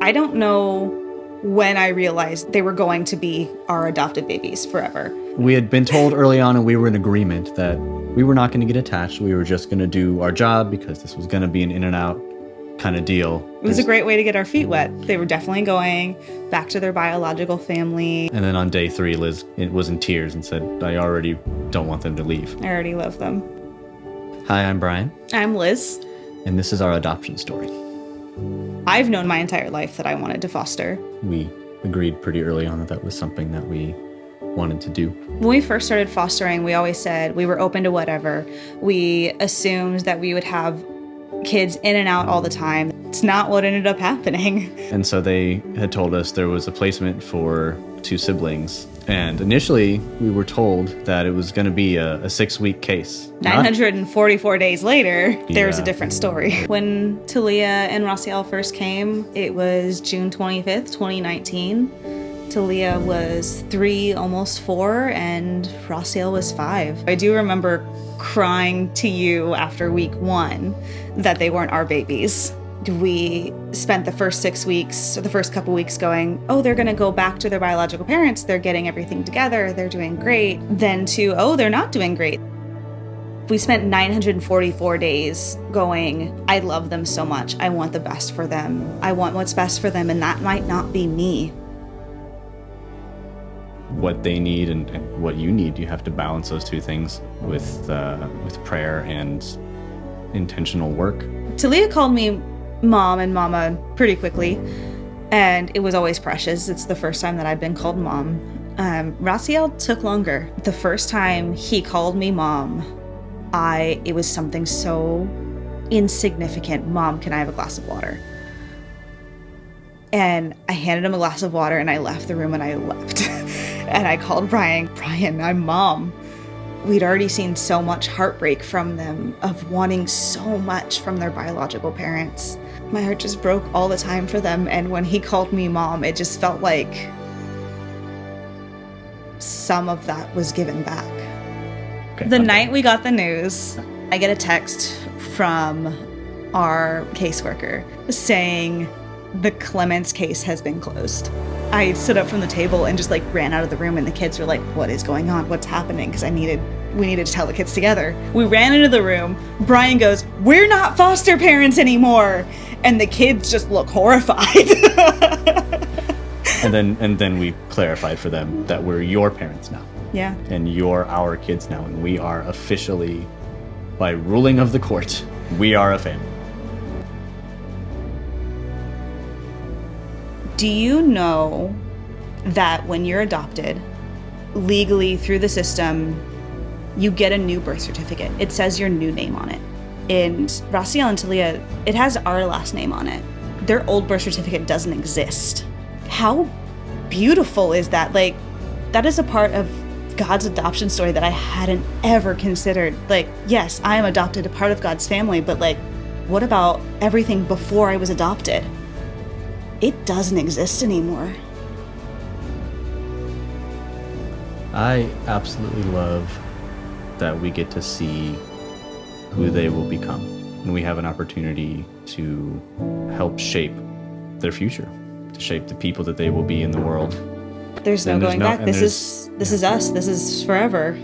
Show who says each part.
Speaker 1: I don't know when I realized they were going to be our adopted babies forever.
Speaker 2: We had been told early on, and we were in agreement that we were not going to get attached. We were just going to do our job because this was going to be an in and out kind of deal.
Speaker 1: It was a great way to get our feet wet. They were definitely going back to their biological family.
Speaker 2: And then on day 3, Liz was in tears and said, I already don't want them to leave.
Speaker 1: I already love them.
Speaker 2: Hi, I'm Brian.
Speaker 1: I'm Liz.
Speaker 2: And this is our adoption story.
Speaker 1: I've known my entire life that I wanted to foster.
Speaker 2: We agreed pretty early on that that was something that we wanted to do.
Speaker 1: When we first started fostering, we always said we were open to whatever. We assumed that we would have kids in and out all the time. It's not what ended up happening.
Speaker 2: And so they had told us there was a placement for 2 siblings. And initially, we were told that it was going to be a 6-week case.
Speaker 1: 944 days later, there's
Speaker 2: Yeah.
Speaker 1: a different story. When Talia and Raciel first came, it was June 25th, 2019. Talia was 3, almost 4, and Raciel was 5. I do remember crying to you after week 1 that they weren't our babies. We spent the first 6 weeks, or the first couple weeks going, oh, they're going to go back to their biological parents. They're getting everything together. They're doing great. Then to, oh, they're not doing great. We spent 944 days going, I love them so much. I want the best for them. I want what's best for them, and that might not be me.
Speaker 2: What they need and what you need, you have to balance those 2 things with prayer and intentional work.
Speaker 1: Talia called me mom and mama pretty quickly, and it was always precious. It's the first time that I've been called mom. Raciel took longer. The first time he called me mom, it was something so insignificant. Mom, can I have a glass of water? And I handed him a glass of water, and I left the room, and I wept. And I called Brian, I'm mom. We'd already seen so much heartbreak from them, of wanting so much from their biological parents. My heart just broke all the time for them, and when he called me mom, it just felt like some of that was given back.
Speaker 2: Okay,
Speaker 1: The night we got the news, I get a text from our caseworker saying the Clements case has been closed. I stood up from the table and just ran out of the room, and the kids were like, what is going on? What's happening? Because we needed to tell the kids together. We ran into the room. Brian goes, we're not foster parents anymore. And the kids just look horrified.
Speaker 2: and then we clarified for them that we're your parents now.
Speaker 1: Yeah.
Speaker 2: And you're our kids now. And we are officially, by ruling of the court, we are a family.
Speaker 1: Do you know that when you're adopted, legally through the system, you get a new birth certificate? It says your new name on it. And Raciel and Talia, it has our last name on it. Their old birth certificate doesn't exist. How beautiful is that? That is a part of God's adoption story that I hadn't ever considered. Yes, I am adopted, a part of God's family, but what about everything before I was adopted? It doesn't exist anymore.
Speaker 2: I absolutely love that we get to see who they will become. And we have an opportunity to help shape their future, to shape the people that they will be in the world.
Speaker 1: There's no going back. This is us. This is forever.